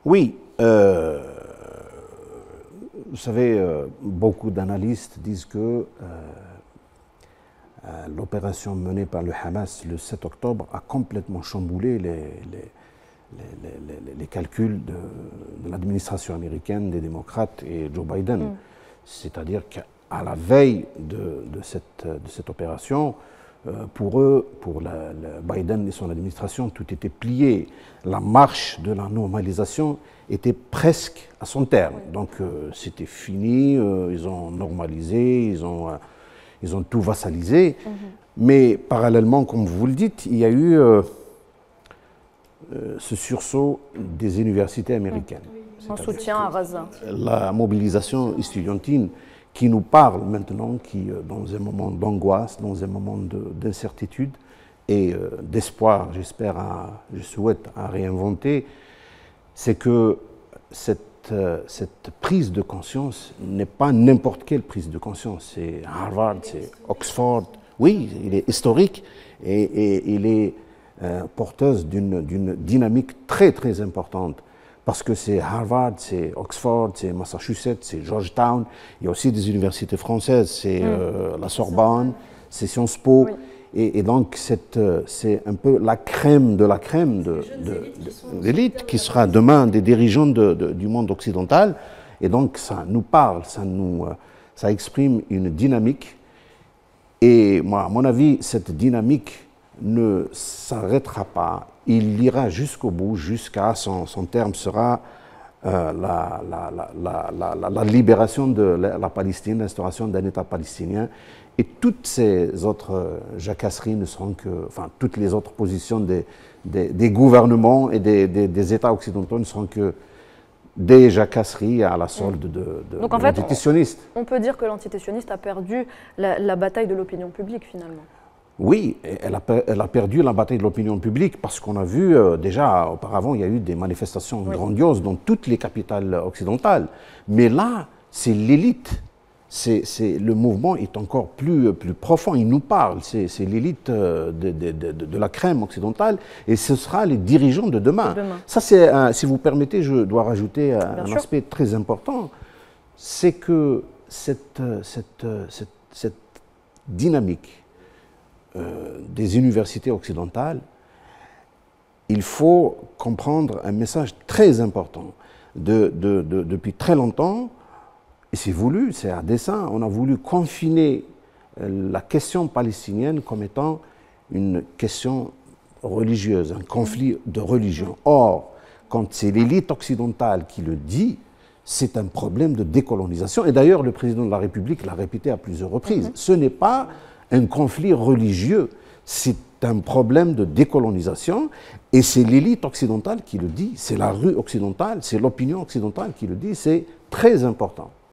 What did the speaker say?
Oui, vous savez, beaucoup d'analystes disent que l'opération menée par le Hamas le 7 octobre a complètement chamboulé les calculs de l'administration américaine, des démocrates et Joe Biden. C'est-à-dire qu'à la veille de cette opération, pour eux, pour Biden et son administration, tout était plié. La marche de la normalisation était presque à son terme. Donc c'était fini, ils ont normalisé, ils ont tout vassalisé. Mais parallèlement, comme vous le dites, il y a eu ce sursaut des universités américaines. En soutien à Gaza. La mobilisation estudiantine qui nous parle maintenant, qui, dans un moment d'angoisse, dans un moment d'incertitude et d'espoir, j'espère, je souhaite à réinventer, c'est que cette prise de conscience n'est pas n'importe quelle prise de conscience. C'est Harvard, c'est Oxford. Oui, il est historique et il est porteuse d'une dynamique très très importante. Parce que c'est Harvard, c'est Oxford, c'est Massachusetts, c'est Georgetown. Il y a aussi des universités françaises, c'est la Sorbonne, c'est Sciences Po. Oui. Et donc c'est un peu la crème de la crème de l'élite qui sera demain des dirigeants du monde occidental. Et donc ça nous parle, ça exprime une dynamique. Et moi, à mon avis, cette dynamique ne s'arrêtera pas. Il ira jusqu'au bout, jusqu'à son terme sera la libération de la Palestine, l'instauration d'un État palestinien. Et toutes ces autres jacasseries ne seront que, enfin, toutes les autres positions des gouvernements et des États occidentaux ne seront que des jacasseries à la solde de l'antitétionniste. On peut dire que l'antitétionniste a perdu la bataille de l'opinion publique finalement. Oui, elle a perdu la bataille de l'opinion publique parce qu'on a vu déjà auparavant, il y a eu des manifestations grandioses dans toutes les capitales occidentales. Mais là, c'est l'élite. Le mouvement est encore plus profond, il nous parle. C'est l'élite de la crème occidentale et ce sera les dirigeants de demain. Ça, si vous permettez, je dois rajouter un aspect très important. C'est que cette dynamique des universités occidentales, il faut comprendre un message très important. Depuis très longtemps, et c'est voulu, c'est à dessein, on a voulu confiner la question palestinienne comme étant une question religieuse, un conflit de religion. Or, quand c'est l'élite occidentale qui le dit, c'est un problème de décolonisation. Et d'ailleurs, le président de la République l'a répété à plusieurs reprises. Ce n'est pas un conflit religieux, c'est un problème de décolonisation et c'est l'élite occidentale qui le dit, c'est la rue occidentale, c'est l'opinion occidentale qui le dit, c'est très important.